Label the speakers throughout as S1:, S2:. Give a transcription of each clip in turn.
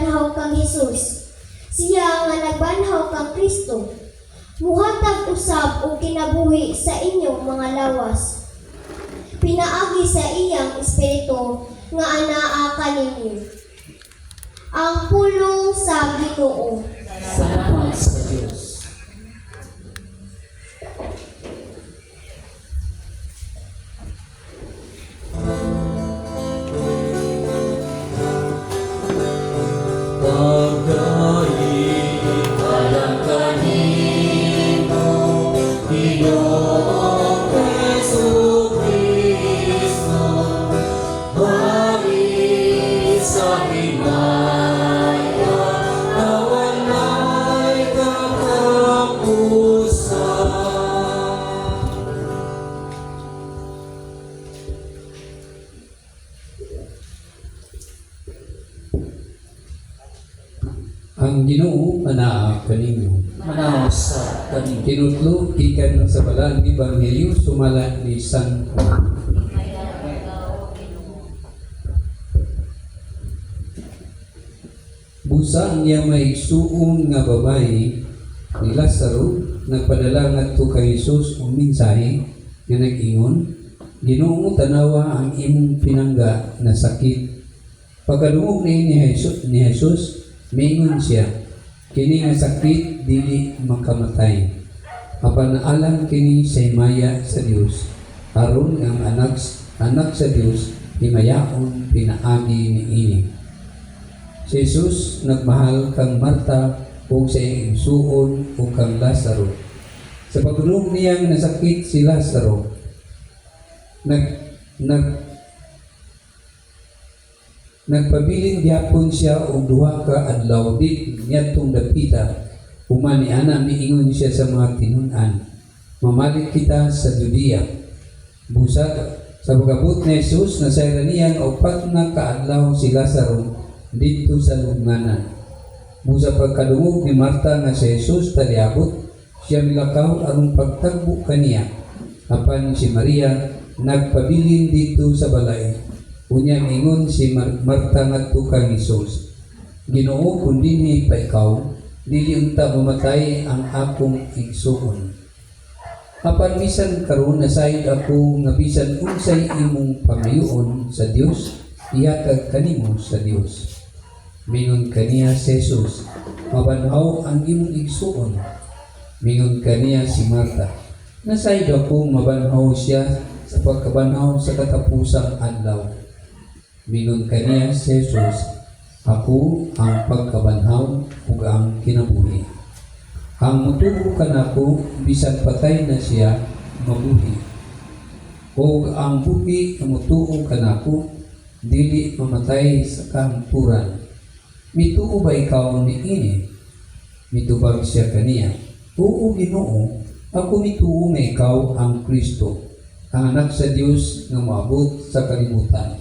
S1: nagbanhaw kang Hesus. Siya nga nagbanhaw kang Kristo. Muhatag usab og kinabuhi sa inyong mga lawas. Pinaagi sa iyang espiritu nga anaa kaninyo. Ang pulong sa Ginoo.
S2: Salamat sa Diyos.
S3: Ang Ginoo anaa kaninyo.
S2: Manaw sa kaninyo.
S3: Tinutlo gikan sa balang Ebanghelyo sumala ni San Juan. Busa niya may suon nga babae ni Lazaro nagpadala ngadto kay Hesus og mensahe nga nag-ingon, Ginoo, tanawa ang imong pinangga na sakit. Pagkalungog ni Jesus, mingon siya, kini nga sakit dili makamatay. Apan alang kini sa himaya sa Dios, aron ang anak sa Dios himayaon pinaagi niini. Si Jesus nagmahal kang Marta ug sa iyang suon ug kang Lazaro. Sa pagdulog niyang nasakit si Lazaro, nagpabiling gyapon siya og duha ka adlaw di niyadtong dapita. Humani ana miingon siya sa mga tinun-an, mamalit kita sa Judea. Busa sa pagabot ni Jesus nasayran niya og 4 na ka adlaw si Lazaro dito sa lubnganan. Busa pagkadungog ni Marta nga si Jesus taliabot, siya milakaw aron pagtagbo kaniya. Apan si Maria nagpabilin dito sa balay. Unya mingon si Marta ngadto kang Hesus, Ginoo, kun dinhi pa ikaw, dili unta mamatay ang akong igsuon. Apan bisan karon nasayod ako nga bisan unsay imong pangayoon sa Dios, ihatag kanimo sa Dios. Mingon kaniya si Jesus, mabanhaw ang imong igsuon. Mingon kaniya si Marta, nasayod ako mabanhaw siya sa pagkabanhaw sa katapusang adlaw. Mingon kaniya si Jesus, ako ang pagkabanhaw ug ang kinabuhi. Ang mutuo kanako bisan patay na siya mabuhi. Ug ang buhi nga mutuo kanako dili mamatay sa kahangturan. Mituo ba ikaw niini? Mitubag siya kaniya, oo Ginoo, ako mituo nga ikaw ang Kristo, ang anak sa Dios nga moabot sa kalibutan.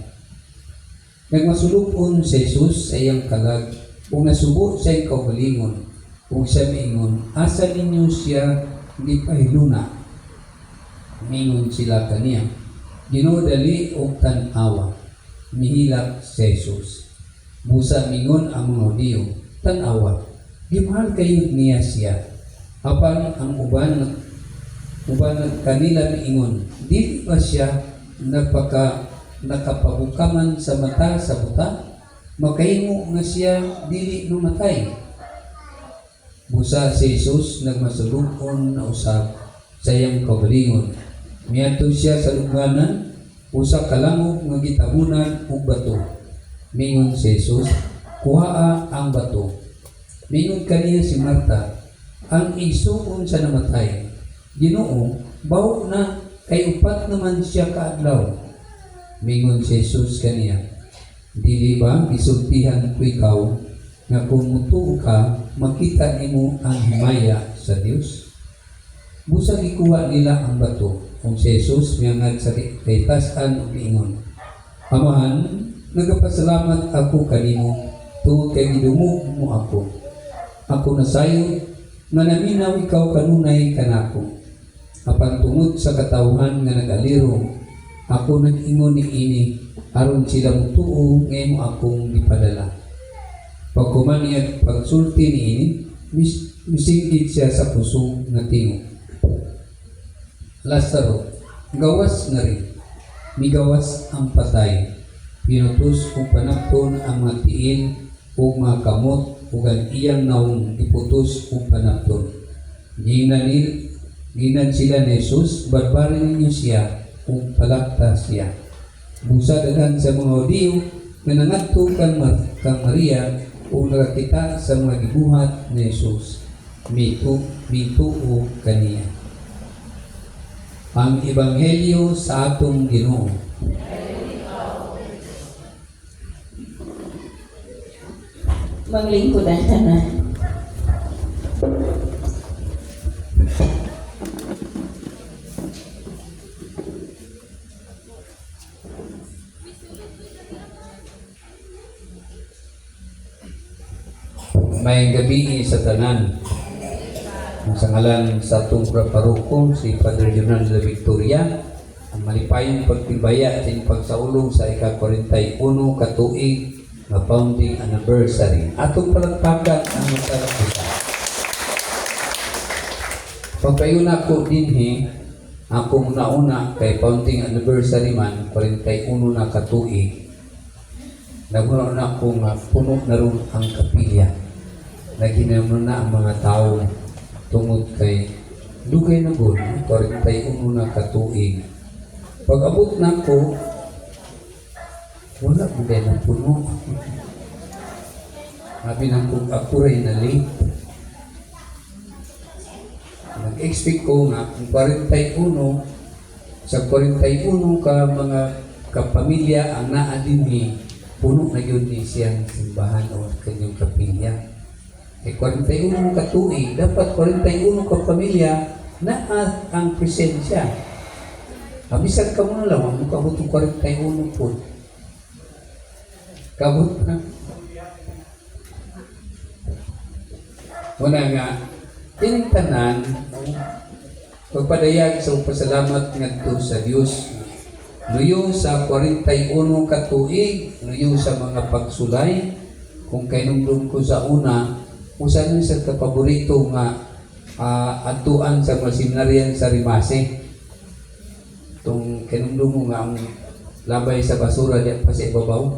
S3: Nagmasulupon si Jesus sa iyang kalag ug nasubo sa iyang kaugalingon ug siya miingon, asa ninyo siya di pahiluna. Mingon sila kaniya, Ginoo, dali og tan-awa. Mihilak si Jesus. Busa mingon ang mga Hudiyo, tan-awa, gimahal kayo niya siya. Apan ang uban kanila miingon, dili ba siya nakapabukaman sa mata sa buta? Makahingo nga siya dili numatay. Busa si Jesus nagmasulupon na usab sa iyang kaugalingon. Miadto siya sa lubnganan, usa ka langub nga gitabunan og bato. Mingon si Jesus, kuhaa ang bato. Mingon kaniya si Marta, ang igsuon sa namatay, Ginoo, bawo na kay upat naman siya kaadlaw. Mingon si Jesus kaniya, dili ba gisultihan ko ikaw nga kung mutuo ka, makita nimo ang himaya sa Dios? Busa gikuha nila ang bato. Kung si Jesus miyangad sa kay tas-an ug ingon, Amahan, nagapasalamat ako kanimo tungod kay gidungog mo ako. Ako nasayo nga naminaw ikaw kanunay kanako. Apan tungod sa katawhan nga nag-aliro, ako nag-ingon niini aron sila mutuo nga imo akong gipadala. Pagkuman niya pagsulti niini, misinggit siya sa puso nga tingog. Lazaro, gawas na rin. Migawas ang patay. Pinutos kung panapton ang mga tiin o mga kamot o ang iyang naong iputos kung panapton. Ginan sila ni Jesus, barbarin ninyo siya kung palakta siya. Busa daghan sa mga Hudiyo na nangadto kang Maria o nakakita sa mga gibuhat ni Jesus. Mituo kaniya. Ang Ebanghelyo sa atong Ginoo.
S4: Maglingkod ang tanan.
S3: May gabi sa tanan. Sa ngalan sa atong paruko, si Padre Jonan de la Victoria, ang malipayong pagtibaya at pagsaulong sa ika-41 katuig na founding anniversary. Atong palagpakan ang masarap kita. Pagpayuna ko dinhi, akong nauna kay founding anniversary man, 41 na katuig, naguna na akong puno na ron ang kapilya. Naginamon na ang mga tao tungod kay dugay na gud 41 na katuig. Pag abot na ko, wala ko na puno. Sabi na ako rin na late. Nag-expect ko nga kung 41 sa 41 ka mga kapamilya ang naadinhi, puno na yun ni siyang simbahan o kanyang kapilya. Eh 41 katuig, dapat 41 kapamilya na ang presensya. Abisan ka muna lang, ang kabot ng 41 po. Kabot na. Muna nga, tinitanan, pagpadayag sa pasalamat ngadto sa Dios. Nuyo sa 41 katuig, nuyo sa mga pagsulay, kung kainumdum ko sa una, kung saan yung sa kapaborito nga atuan sa mga seminaryan sa Rimase. Itong kainumdum mo nga ang labay sa basura diyan pa sa ibabaw.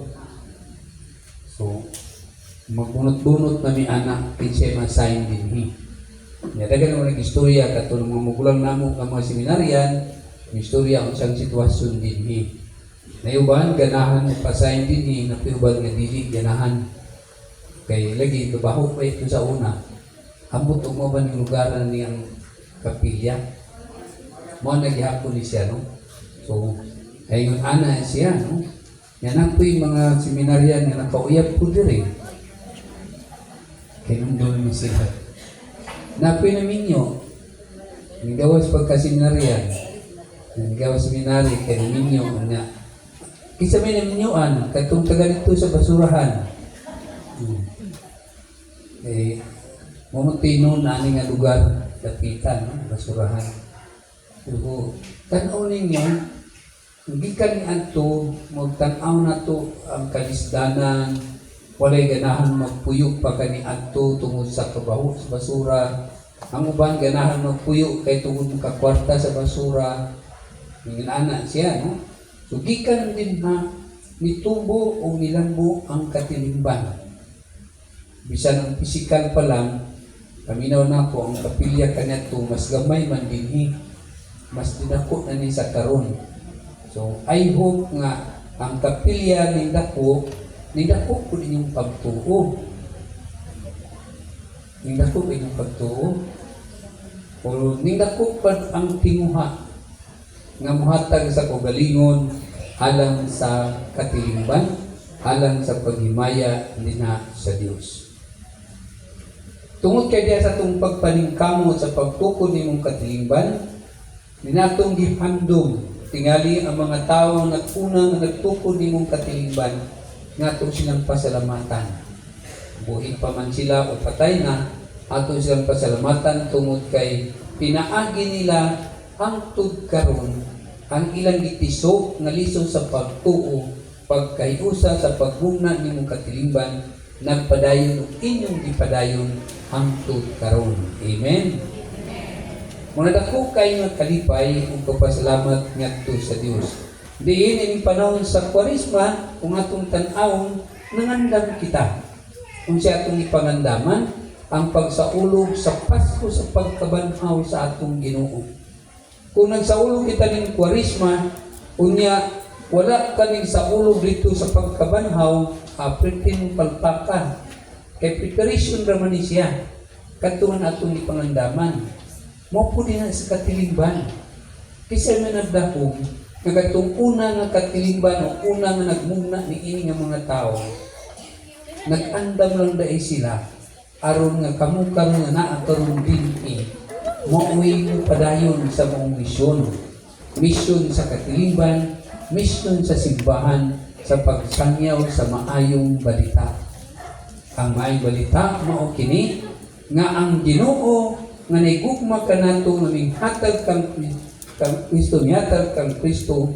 S3: So, magbunot-bunot na mi anak, kinsay masign din. Dagan mo nag-istorya katulong mga magulang namo ng mga seminaryan, may istorya ang isang sitwasyon din. Nayuban, ganahan pasayin din, napiuban nga dili, ganahan. Kaya lagi, trabaho pa ito sa una. Ambot mo ba ng lugar na niyang kapilya? Mo naghihapon ni siya, no? So, ayun ana siya, no? Yan po yung mga seminaryan na nakauyap po din. Kaya nung doon mo sila. Napoy namin nyo, nagawas pagka-seminaryan, nagawas seminary, kaya namin nyo, kisa may namin nyo, katong taga dito sa basurahan. Eh, mamutino na nga lugar, lapitan, no? Basurahan. So, tanaw ninyo, hindi ka ni Anto, magtanaw na to ang kalisdanan, walay ganahan magpuyok pa ka ni Anto tungod sa kabaho sa basura. Ang uban ganahan magpuyok kay tungod kakwarta sa basura. Nginana siya, no? So, gikan din na nitubo o nilambo ang katilingban. Bisan ang pisikal pa lang, kaminaw na ko ang kapilya kanya to, mas gamay man din mas dinako na ni sa karon. So, I hope nga ang kapilya ni dako po ninyong pagtuo. Nindako po ninyong pagtuo. O nindako pa ang tinguha nga muhatag sa kagalingon alang sa katilingban, alang sa paghimaya nina sa Dios. Tungod kay diya sa itong pagpaningkamot sa pagtukod ni mong katilingban, ninatong gihandom, tingali ang mga tao na unang nagtukod ni mong katilingban, nga itong silang pasalamatan. Buhin pa man sila o patay na, atong silang pasalamatan tungod kay pinaagi nila hangtod karon ang ilang gitisok nga lisod sa pagtuo, pagkahiusa sa paghugna ni mong katilingban, nagpadayon ug inyong gipadayon hangtod karon. Amen. Muna dako kayo nga kalipay ug kapasalamat ngadto sa Dios. Diin ining panahon sa Kwaresma kung atong tan-awon nangandam kita. Kung siya atong ipangandaman ang pagsaulog sa Pasko sa pagkabanhaw sa atong Ginoo. Kung nagsaulog kita ning Kwaresma, unya wala kaning saulog dito sa pagkabanhaw, pretin palpakan. Kay preparation raman ni siya. Katuan atong ipangandaman. Mo po din sa katilingban. Kasi may nagdakong, nagatong una nga katilingban o una nga nagmuna ni ini nga mga tao, nag-andam lang dahil sila, aron nga karon nga naa karon din mauwi mo padayon sa mong misyon. Misyon sa katilingban, misyon sa simbahan, sa pagsangyaw sa maayong balita. Ang maayong balita mao kini nga ang Ginoo nga naigugma kanato nga minghatag kang Kristo nihatag kang Kristo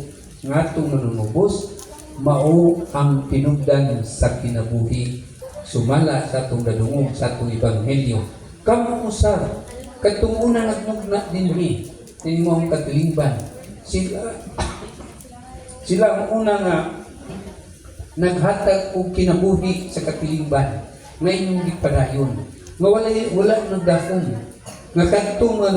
S3: nga atong nanunubos mao ang tinubdan sa kinabuhi sumala sa atong dadungog sa atong ebanghelyo. Kamo usar katong una nagmugna dinhi mo ang katilingban. Sila ang una nga naghatag og kinabuhi sa katilingban nga inyong gipadayon. Nga wala nagdakong nga kadto nga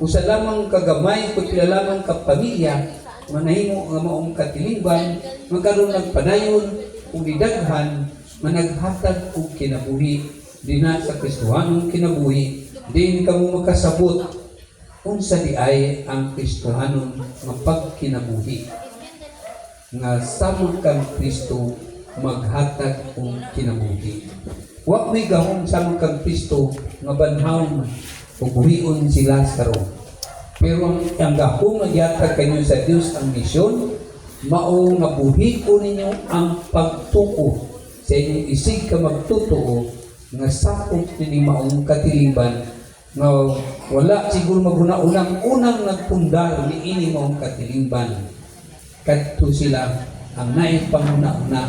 S3: usa lamang kagamay kung sila lamang kapamilya manahimo nga maong katilingban magkaroon nagpadayon ug didaghan managhatag og kinabuhi dina sa Kristohanong kinabuhi din kamo makasabot unsa di ay ang Kristohanon nga pagkinabuhi nga sama kang Kristo maghatag og kinabuhi. Wa may gahom sama kang Kristo nga banhaw ubuhion si Lazaro. Pero ang gahong nagyatag kanyo sa Dios ang misyon, mao nga buhion ninyo ang pagtuo sa inyong isig ka magtutuo nga sakop nini maong katilingban nga wala siguro maguna-unang nagpundar ni ini maong katilingban. Kadto sila ang naipanguna-una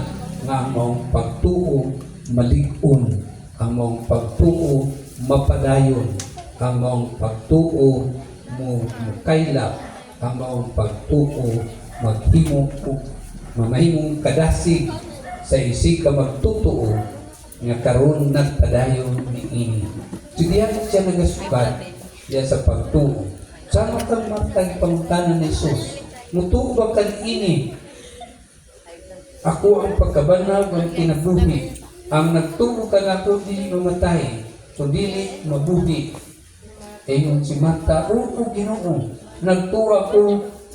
S3: nga ang maong pagtuo malig-on, ang maong pagtuo mapadayon, ang maong pagtuo mo kailap, ang maong pagtuo maghimo ug mamahimong kadasig sa isig ka magtutuo nga karon nagpadayon niini. Diyan siya nagasukat diya sa pagtuo. Sama kang matag pangutanan ni Jesus. Mutuo ba kan ini? Ako ang pagkabanhaw ng kinabuhi. Ang nagtuo ka na ako dili mamatay, kundi mabuhi. Ingon si Marta, oo Ginoo, nagtuo ako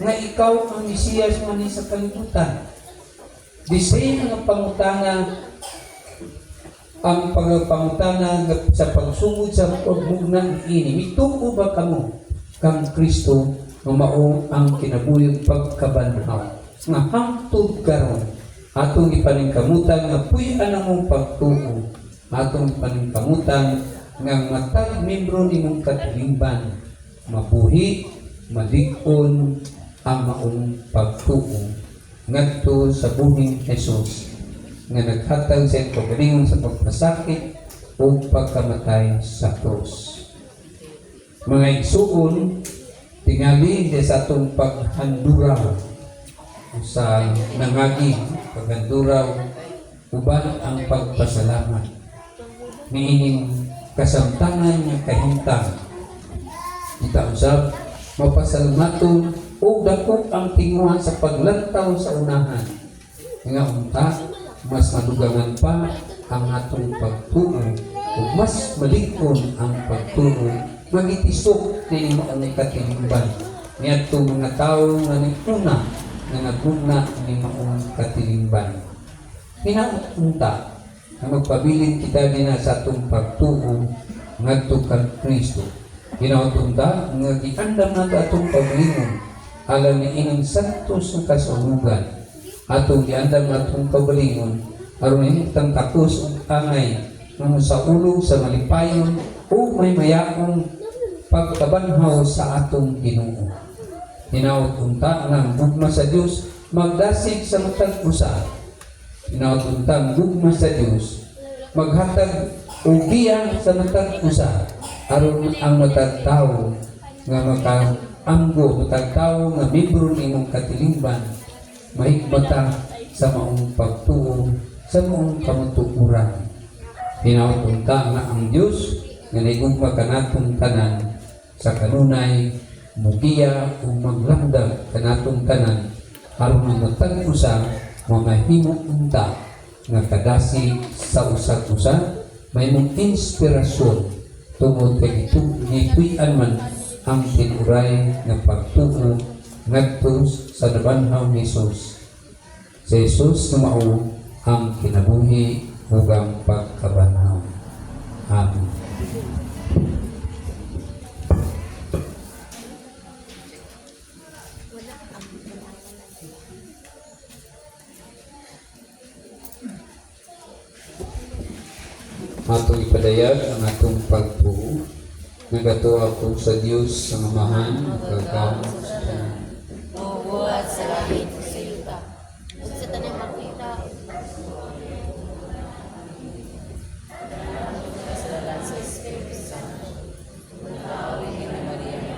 S3: nga ikaw ang Mesiyas man sa kalibutan. Di same nga pangutana ang pangutana sa pagsugod sa pagmugnan ini. Mituo ba kamo kang Kristo nga mao ang kinabuyog pagkabanhaw nga hangtod karon atong ipaningkamutan nga puy-an among pagtuo, atong ipaningkamutan nga matag membro nimong katilingban mabuhi malig-on ang maong pagtuo ngadto sa buhing Jesus nga naghatag sa pagalingon sa pagpasakit o pagkamatay sa krus. Mga igsuon, tingali sa atong paghanduraw sa nangagi paghanduraw uban ang pagpasalamat niining kasamtangan nga kahimtang kita usab mapasalmaton o dakop ang tinguhan sa paglantaw sa unahan nga unta mas madugangan pa ang atong pagtuo o mas malikon ang pagtuo magitisok din ang katilingban niadto mga tawo nga nagtuna nga nagmugna ni maong katilingban hinaunta na magpabilin kita nina sa atong pagtuo ngadto kang Kristo. Hinaunta nga giandam nato atong paglingon alam ni inang santos nga kasulugan atong giandam natong paglingon aron himutang takos ug angay nga sa ulo sa malipayon o may mayaong pagkabanhaw sa atong Ginoo. Hinaunta nga gugma sa Dios magdasig sa matag usa. Hinaunta ang gugma sa Dios maghatag og biya sa matag usa aron ang matag tawo nga makaanggo matag tawo nga membro nimong katilingban mahigmata sa maong pagtuo sa maong kamatuoran. Hinaut-unta nga ang Dios nga nahigugma kanatong tanan sa kanunay mugiya o maglamdag kanatong tanan aron ang matag usa mamahimo unta nga kadasi sa usag-usa may mong inspirasyon tungod kay gituy-an man ang tinuray nga pagtuo ngadto sa nabanhaw ni Jesus. Si Jesus na mao ang kinabuhi ug ang pagkabanhaw. Amen. Atong ipadayag ang atong pagtuo. Nagatuwa ko sa Diyos sa Amahan, kagawad sa tanan.
S4: Bubuhat sa langit sa yuta. Sa tanang makita. Sa lahat sa Espiritu Santo. Tawagin ni Maria.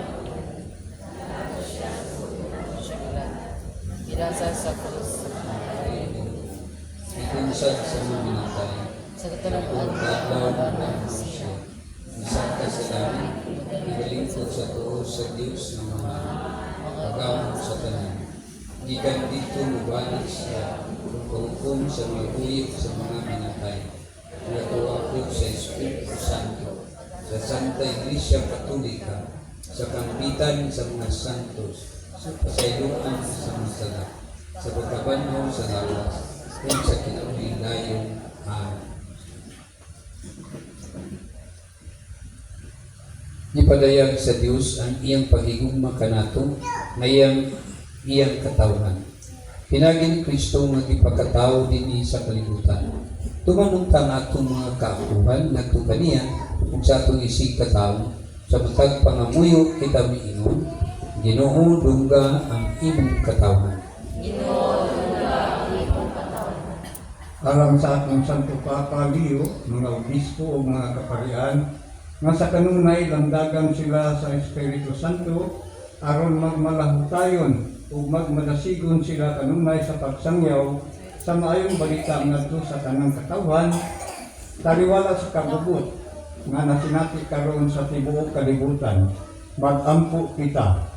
S4: Siya Irasa sa krus.
S3: Ikunsad sa mga minatay.
S4: Sa katulungan
S3: Kung kataon ng siya. Isang sa langit. Ibalingkod sa tuo sa Diyos na mga kagawad sa tanan. Gikan dito mubalik siya kung sa mga uyik sa mga minatay. Nagatuwa ko sa Espiritu Santo, sa Santa Iglesia Katolika, sa kampitan sa mga santos, sa pasayloan sa mga sala, sa pagkabanhaw sa lawas, kung sa kinabuhilayong. Amen. Ipadayag sa Dios ang iyang paghigugma kanato ngayang iyang katawhan. Pinagi ni Kristo nga gipakatawo dinhi sa kalibutan. Tumanungtang atong mga kaapuhan ngadto kaniya ug sa atong isig katawo sa matag pangamuyo kita miingon, Ginoo dungga ang imong katawhan.
S5: Alam sa atong Santo Papa Leo, mga obispo o mga kaparian, nga sa kanunay landagan sila sa Espiritu Santo aron magmalahutayon o magmadasigon sila kanunay sa pagsangyaw sa maayong balita ngadto sa tanang katawhan, taliwala sa kabubot nga nasinati karon sa tibuok kalibutan. Magampo kita.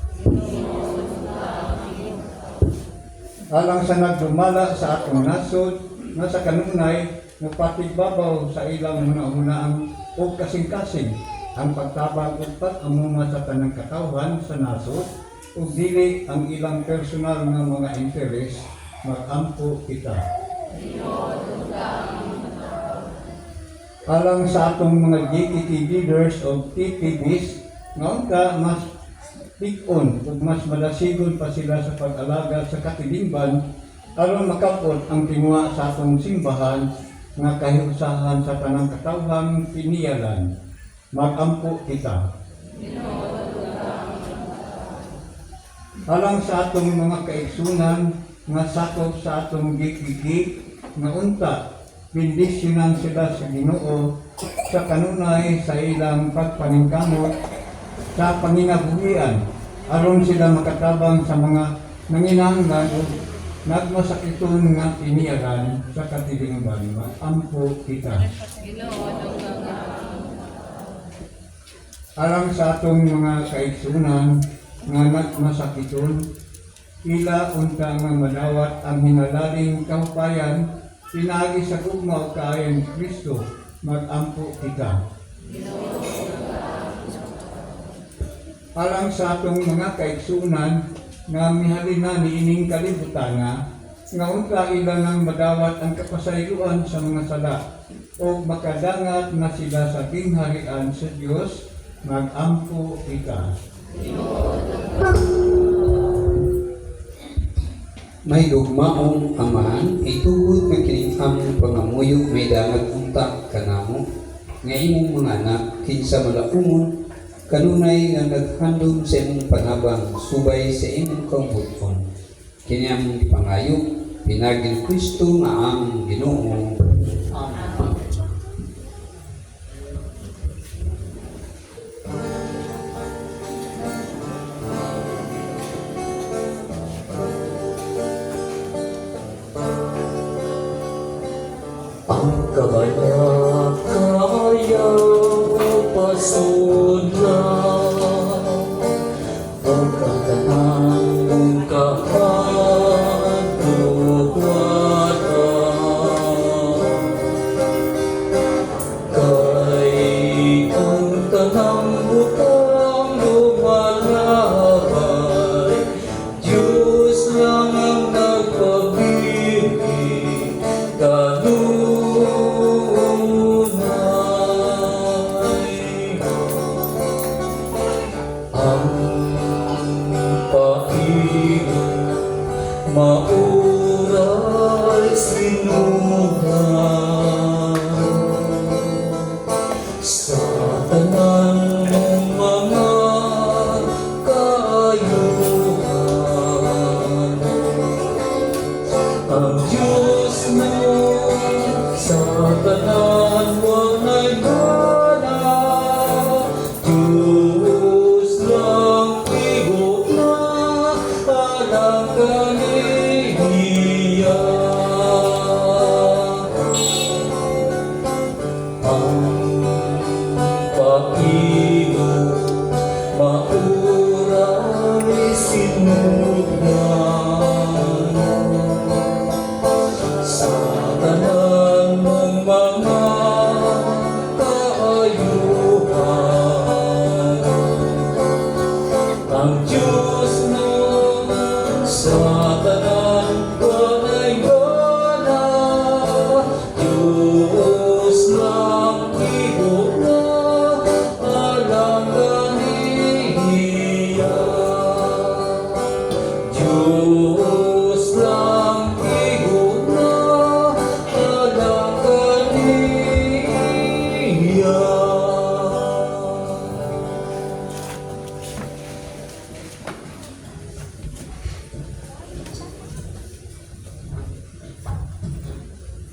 S5: Alang sa nagdumala sa atong nasod nga sa kanunay napatigbabaw sa ilang hunahunaan o kasing-kasing ang pagtabang ug pag-amuma sa tanang katawhan sa nasod ug dili ang ilang personal nga mga interes. Magampo kita. Alang sa atong mga GTT leaders o TTBs nga unta mas tig-on ug mas malasigon pa sila sa pag-alaga sa katilingban aron makapot ang tinguha sa atong simbahan nga kahiusahan sa tanang katawhan piniyalan. Magampo kita. Alang sa atong mga kaigsunan nga sakop sa atong gigigig nga unta bendisyonan sila sa Ginoo sa kanunay sa ilang pagpaningkamot sa panginabuhian aron sila makatabang sa mga nanginahanglan ug nagmasakiton nga piniyagan sa katilingban. Magampo kita. Alang sa atong mga kaigsunan nga nagmasakiton, ila unta nga madawat ang hinalaling kahupayan pinagi sa gugma o kaayan ni Kristo. Magampo kita. Alang sa atong mga kaigsunan nga mihalina ni ining kalibutan nga unta ilang ang madawat ang kapasayloan sa mga sala o makadangat na sila sa gingharian sa Dios. Magampo kita.
S3: May lugmaong amahan, itugod nga kining among pangamuyo may dangat unta kanamo nga imong mga anak kinsa malaumon kanunay nga naghandom sa imong panabang subay sa imong kabuton. Kini among pangayo pinagi ni Kristo nga among Ginoo. Amen.
S2: Kabaya kaya pasudla ang katanan kahadugwata kay ang tanang butang lumalabay Diyos lang ang nagpabibig kanunay ang pag-ibig maural sinugan sa tanan mong mga kaayuhan ang Diyos mo sa tanan walay gana Diyos lang igo na alang kaniya ang pag-igo mauray sinugan sa tanan mong mga kaayuhan ang Diyos mo sa tanan walay gana Diyos lang igo na alang kaniya Diyos lang igo na alang kaniya.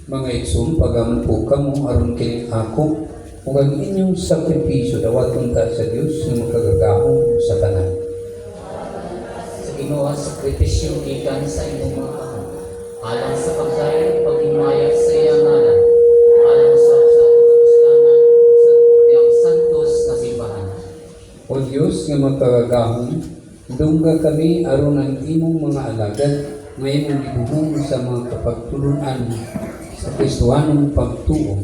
S3: Mga igsoon, pagaman po kamo aron kini ako ug ang inyong sakripisyo dawaton ta sa Dios nga makagagahom sa tanan.
S2: sa Ginoo ang sakripisyo gikan sa imong mga ahon alang sa pagdayeg paghimaya sa iyang ngalan alang sa kapuslanan sa bukang santos nga simbahan.
S3: O Dios nga makagagahom, dungga kami aron ang imong mga alagad nga imong gibuhong sa mga kapagtulunan sa Kristohanong pagtuo,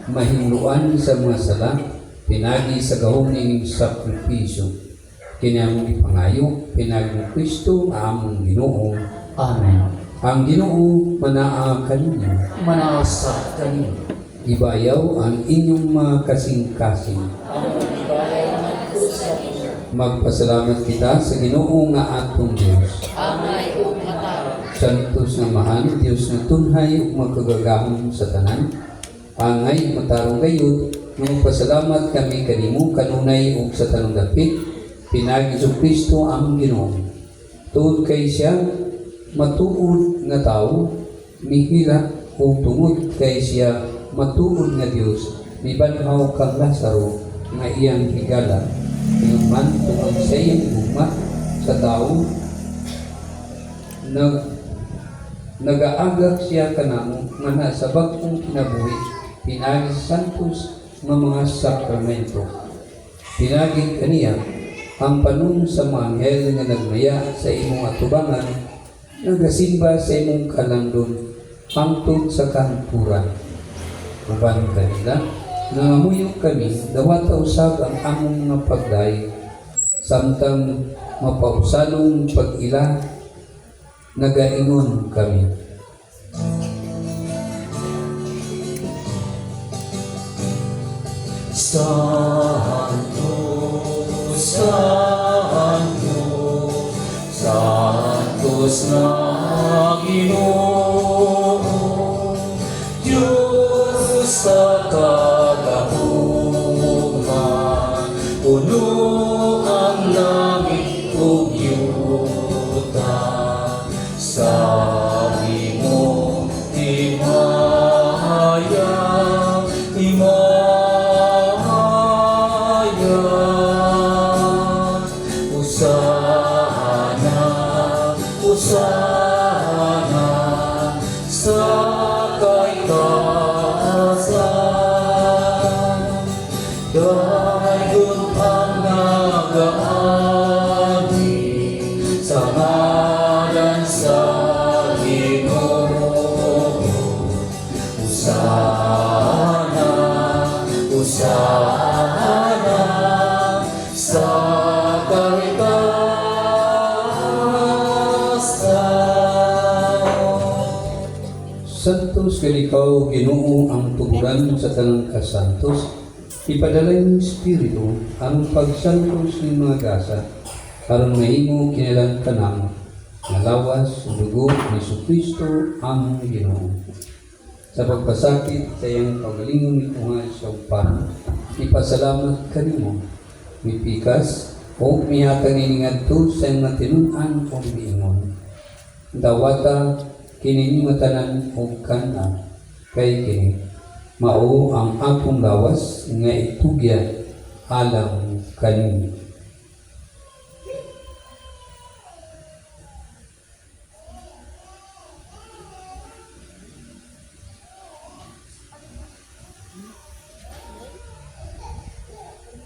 S3: mahimluan sa mga sala, pinagi sa gahom ning sakripisyo. Kini among ipangayo, pinagi ng Kristo among Ginoo.
S2: Amen.
S3: Ang Ginoo manaa kaninyo,
S2: Manaasa kanino.
S3: ibayaw ang inyong mga kasing-kasing. Magpasalamat kita sa Ginoo nga atong Dios.
S4: Amay ug matarong.
S3: Santos nga mahal, Dios nga tunhay ug magkagagahom sa tanan. Angay matarong gayud, nga magpasalamat kami kanimo kanunay ug sa tanong dapit. Pinagi sa Kristo ang Ginoo. Tuod kay siya matuod nga tawo, mihila ug tungod kay siya matuod nga Dios, mibanhaw kang Lazaro nga iyang higala. Inuman tungod sa iyang gugma sa tawo, nagaagak siya kanamo nga nasa bag-ong kinabuhi, pinagi sa santos nga mga sakramento. Pinagi kaniya ang panun sa mga anghel nga nagmaya sa imong atubangan, nagasimba sa imong kalandon hangtod sa kanpuran. Uban kanila, nangamuyok kami, dawata usab ang among mga pagday, samtang mapausalong pag-ila, nagaingon kami.
S2: Santo, Santo, Santos na Ginoo, Diyos sa kagahuman, puno ang langit ug yuta. Sabi mo, himaya, himaya, Usana, Usana. dayon ang nagaagi sa ngalan sa Ginoo. Hosana, Hosana sa kaitasan.
S3: Santos kalikaw Ginoo ang tuguran sa tanang kasantos, ipadalay ng Espiritu ang pagsantos ng mga gasa, karon mahimo kinalang kanamo, nalawas sa dugo ni Jesucristo ang Ginoo. Sa pagpasakit sa iyang pagalingon ni Tunga sa upan, ipasalamat kanimo, mipikas o miyakang iningadto sa iyong matinunan o miingon. Dawata kini matanan og kana kay kini mao ang akong lawas nga itugya alang kanimo.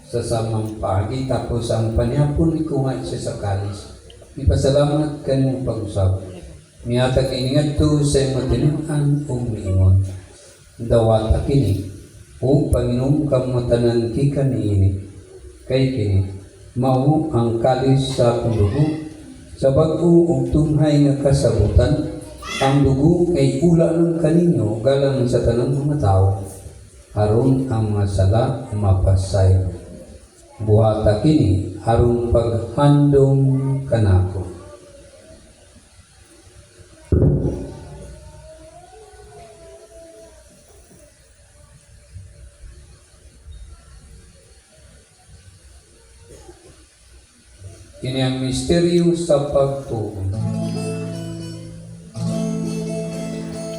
S3: Sa samang pagi tapos ang panyapon ni kunga siya sa kalis, ipasalamat kanimo pag-usab. Miyata kiningat to sa matinuan o miingon. Dawata kini, o Panginoon kamatanan kika niini. Kay kini, mao ang kalis sa akong dugo, sa bag-o o tunghay nga kasabutan, ang dugo ay ula ng kaninyo galang sa tanang mga tao, aron ang mga sala mapasay. Buhata kini, aron paghandong kanako. Kini ang misteryo sa pagtuo.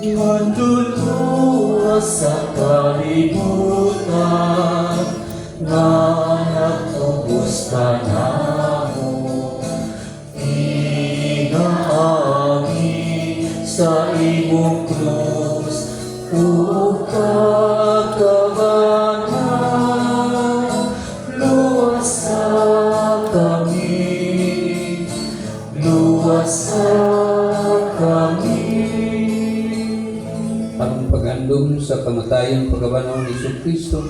S2: Manduluwa sa kalibutan na nagtubos ka na mo. Inaagi sa imong krus o kagabanan. Luwas sa kami, luwas sa kami.
S3: Ang pag-andom sa kamatayan pagkabanaw ni Jesucristo,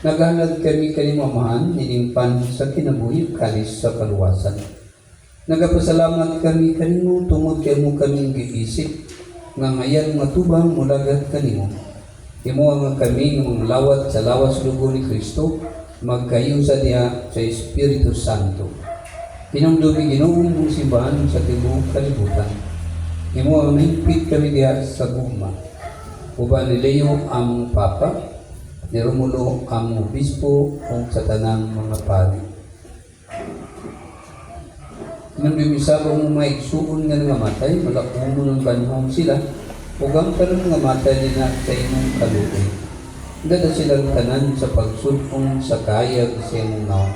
S3: naghanag kami kanimo amahan, ninimpan sa kinabuhi kalis sa kaluwasan. Nagapasalamat kami kanimo tungod kay mo kaming giisip nga ngayan matubang mulagat kanimo. Imo nga kami ng mga lawat sa lawas dugo ni Kristo, magkayo sa diha sa Espiritu Santo. Pinamdumi Ginoo mong simbahan sa tibuok kalibutan. Imo ang nahigpit kami diha sa gugma. Uban ni Leo ang Papa, ni Romulo ang Obispo o sa tanang mga pari. Nang bimisabang mga igsuon nga nangamatay, malakumo ng banhong sila, ugang ka ng nangamatay nila sa imong kaluoy. Dada silang tanan sa pagsulong sa kayag sa imong naon.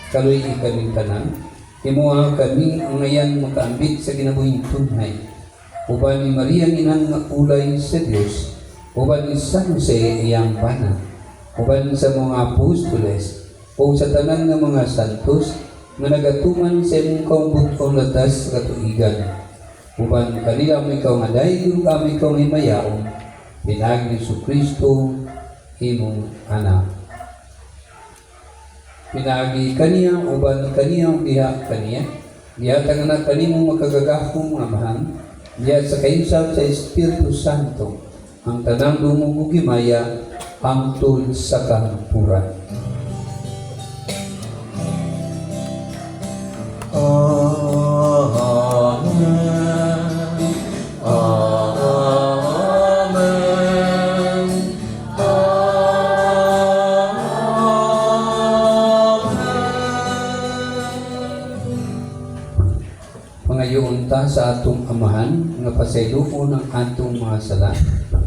S3: Kaluoy kaming tanan, imuha kami ang ngayan makaambit sa ginabuhing tunhay. Uban ni Maria inang nga ulay sa Dios, uban ni San Jose iyang bana, uban sa mga apostoles, o sa tanan ng mga santos, nga nagatuman sa imong kaumbot latas sa katuigan. Uban kanila may kaungaday, kung kami kaung himayaon, pinag ni Jesucristo, imong anak. Pinagi kaniya, uban kaniyang diha kaniya, diha tanganak kanimong makagagahong amahan, diya sa kainsa sa Espiritu Santo, ang tanang dumong gimaya, hangtod sa kahampuran.
S2: Amen. Amen.
S3: Pangayoon ta sa atong amahan, nga pasayloon ang atong mga sala.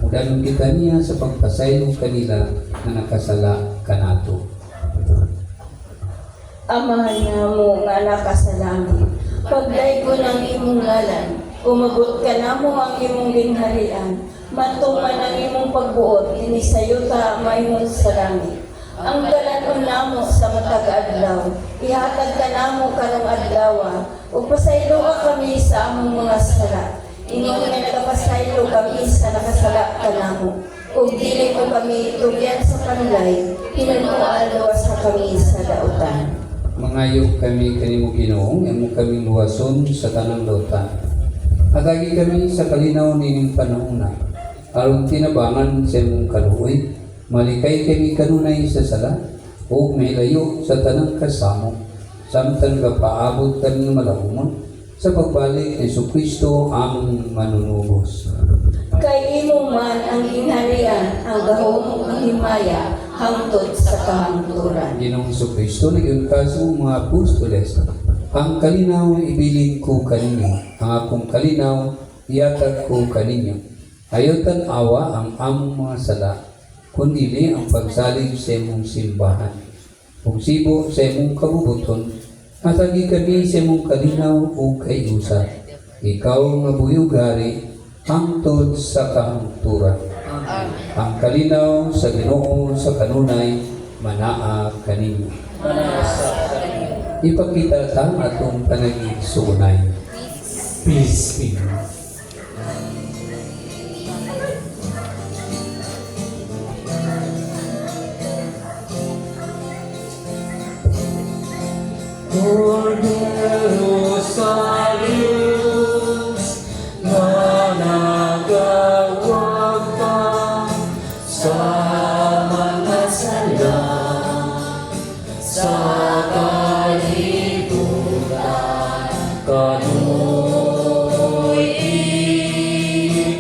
S3: Udanon kita niya sa pagpasaylo kanila na nakasala kanato.
S4: Amahan nga mo nga nakasalangit, pagdaygo ng imong ngalan, umabot ka na mo ang imong gingharian, matuman ang imong pagbuot, inisayo ta mayroon sa langit. Ang galanon namo sa matag adlaw, ihatag ka namo karong adlaw, ug pasaylo ka kami sa among mga sala. Ingong nga nagapasaylo kami sa nakasala ka namo. Ug dili mo kami tugyan sa panulay, hinunuan luwas na kami sa dautan.
S3: Mangayo kami kanimo Ginoong, amo kami luwason sa tanang lautan. Atagi kami sa kalinaw nining panahona, aron tinabangan sa imong kaluoy, malikay kami kanunay sa sala, o mailayo sa tanang kasamo, samtang kapaabot kami malahumon, sa pagbalik ni Jesucristo among manunubos.
S4: Kay imo man ang ginharian, ang gahom ang himaya, hangtod sa kahangturan.
S3: Ginoong Jesucristo, nagyon ka sa mga apostoles, ang kalinaw ibilin ko kaninyo, ang akong kalinaw iatag ko kaninyo. Ayaw tan-awa ang among mga sala, kundili ang pagsalig sa imong simbahan. Kung sibo sa imong kabubuton, atagi kami sa imong kalinaw o kayusa. Ikaw nga buyugari, hangtod sa kahangturan. Ang kalinaw sa Ginoo sa kanunay, manaa kaninyo. Ipakita ta atong panagigsuunay. Peace be. Cordero sa Diyos, na nagawag ka sa mga sala, sa kalibutan, kanu'y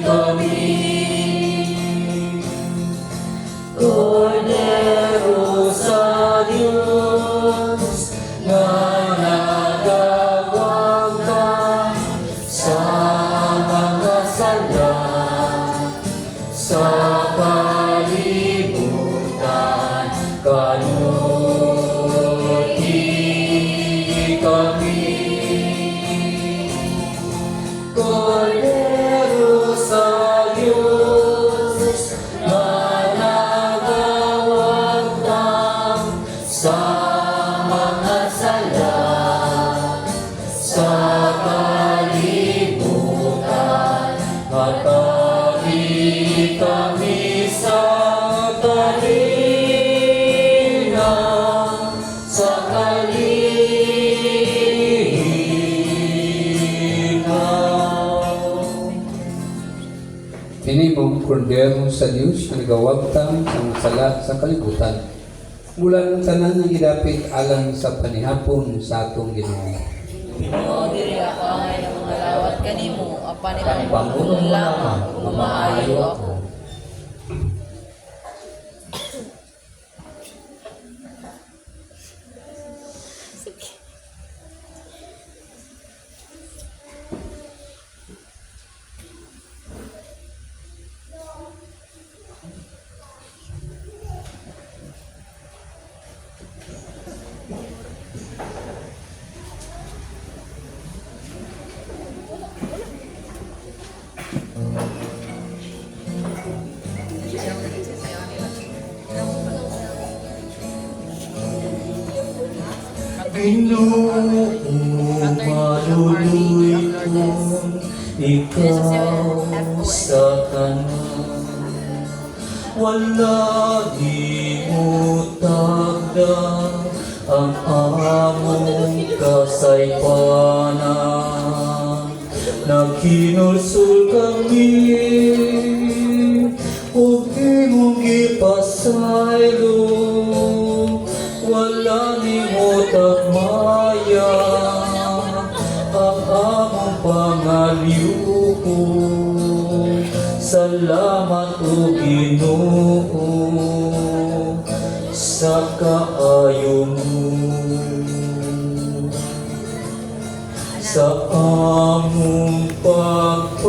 S3: kami. Cordero sa Diyos, na nagawag ka sa mga sala, sa kalibutan, kanu'y kami. Cordero sa Diyos, na nagawag ka sa mga sala, sa kalibutan, hatagi kami sa kalina, sa kalinaw. Kini mong kordero sa Diyos na nagawagtang sa mga sala sa kalibutan. Mula ng tanan ng gidapit alang sa panihapon sa atong Ginoo.
S6: Ginoo, diri ako angay ng mga lawat kanimo, apan
S2: Ang
S6: imong
S2: pangulong lamang,
S6: mamaayo ako.
S7: Ginoo, maluluy kong ikaw sa kanan. Wala di mo tagda ang among kasaypanan. Nagkinulsul kami, huwag imong ipasaylo. Wala ni mo tagmaya ang among pangaliuko. Salamat o Ginoo sa kaayo mo, sa among pagpaubos,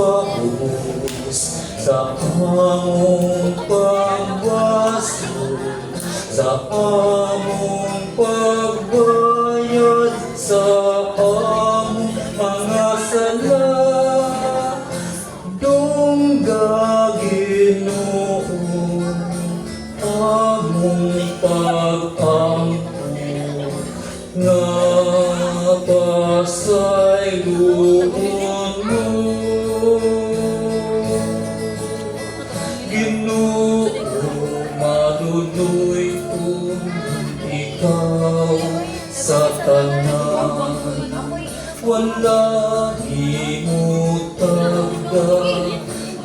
S7: sa among pagwasto, sa among pagbayad, sa among mga sala. Dungga Ginoo among pasayloon mo. Ginoo, manunoy kong ikaw sa tanan. Wala himutagda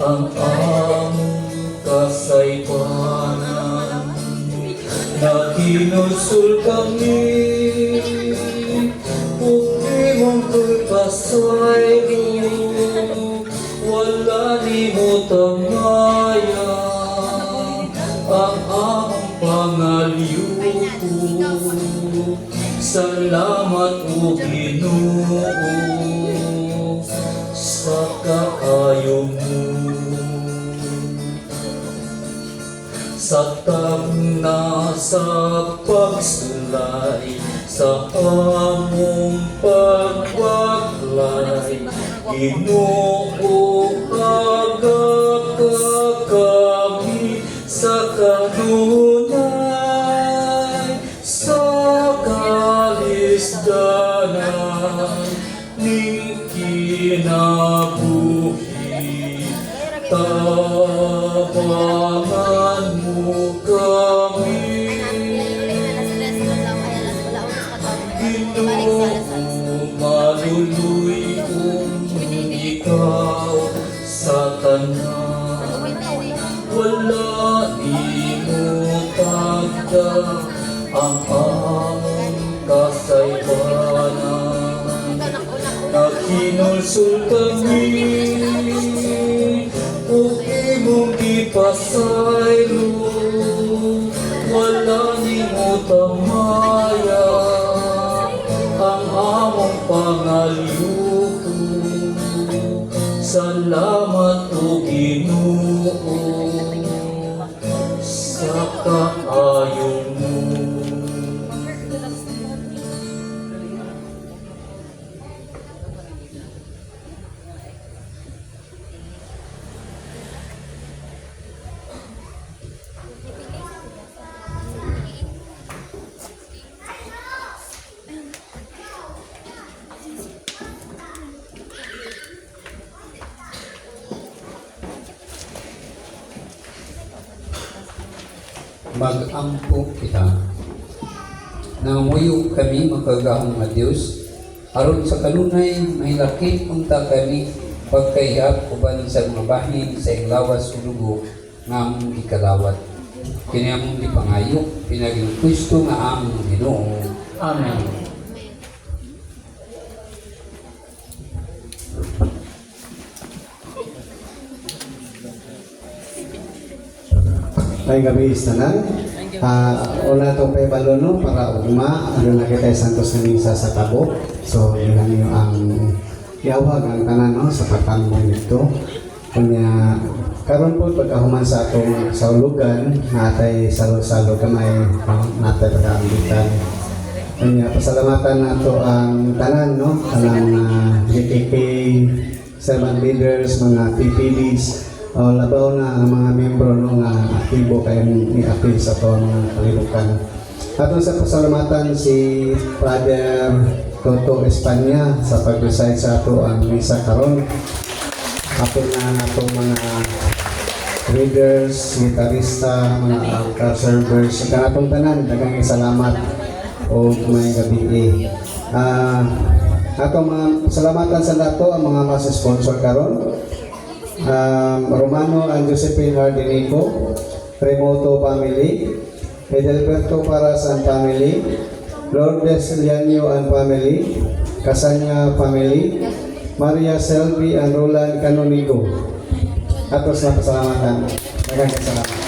S7: ang among kasaypanan. Nakinusul kami, huwag mong pagpasaylo, wala ni mo tamaya ang among pangaliw. Salamat o Ginoo sa kaayo mo. Sa tagna sa pagsulay, sa among pagwaglay, Ginoo agaka kami sa kanunay, sa kalisdanan ning kinabuhi. Tabangan mo kami, Ginoo, maluluy kung ikaw sa tanan. Wala imutagda ang among kasaypanan. Nakinulsul kami, huwag imong ipasaylo, wala ni mo tamaya ang among pangaliw. Salamat o Ginoo sa kaayo mo.
S3: Mag-ampo kita. Nangamuyo kami makagahong nga Diyos, aron sa kanunay mahilaki unta kami pagkayap uban sa mga bahin sa inglawas o lugo nga among ikalawat. Kini among gipangayo, pinaging Kristo nga among Ginoo.
S2: Amen.
S8: May gabi tanan. Una itong pay balono para ugma. Ano na kita santos na misa sa tabo. So, yun lang yung ang iawag ang tanan no, sa patangmo nito. Kanya, karon po pagkahuman sa atong saulugan, natay salo-salo kamay, natay pagkaambitan. Kanya, pasalamatan nato ang tanan, no? Tanang GKK, servant leaders, mga PPDs, o labaw na ang mga membro no nga aktibo kayo ni-appeal sa ito mga kalibukan. Atong sa pasalamatan si Father Toto Espanya sa pag-recite sa ato ang misa karon. Apil na nato mga readers, gitarista, mga altar servers, sa atong tanan, daghang salamat o may gabi. Atong mga pasalamatan sa nato ang mga mas sponsor karon. Romano and Josephine Hardinico, Remoto Family, Edelberto Parasan Family, Lourdes Lianio and Family, Casanya Family, Maria Selvi and Roland Canonigo. Atos na pasalamatan. Maraming salamat.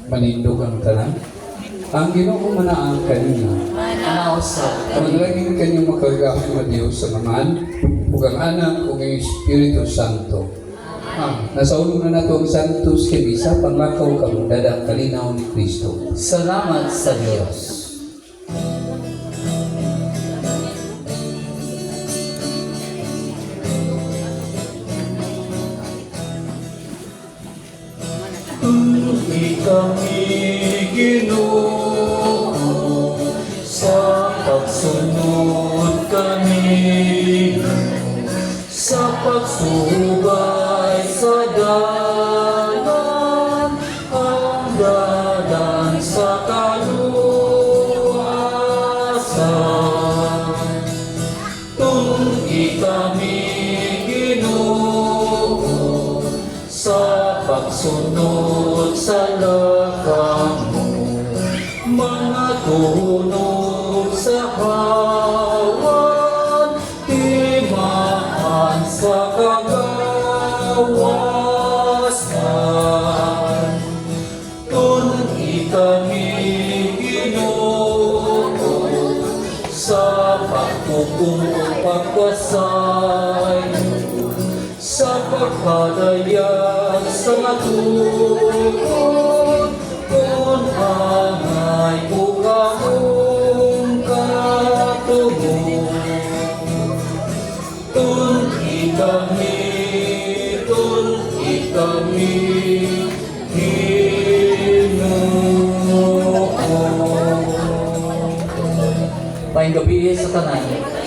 S3: Manindog ang tanan. Ang Ginoo manaang kanina.
S2: Anausap kami.
S3: Manalagin kanyang makagahong nga Diyos sa naman, ug ang anak ug ang Espiritu Santo. Nasaulog na nato ang Santos Kibisa, panglakaw kang dadang kalinaw ni Kristo.
S2: Salamat sa Diyos.
S7: Tundi kami Ginoo sa pagsunod kami sa pagsubaybay sa dalan ang dalan sa kaluwasan. Tundi kami Ginoo sa pagsunod sa lakang mo, mga tunog sa hawan, timaan sa kagawasan. Tundi kami Ginoo sa pagpupong pagkasay, sa pagpadayag sa matukod, kung angay ukamong katubong. Tundi kami, Ginoo.
S2: Paing gabi sa tanan.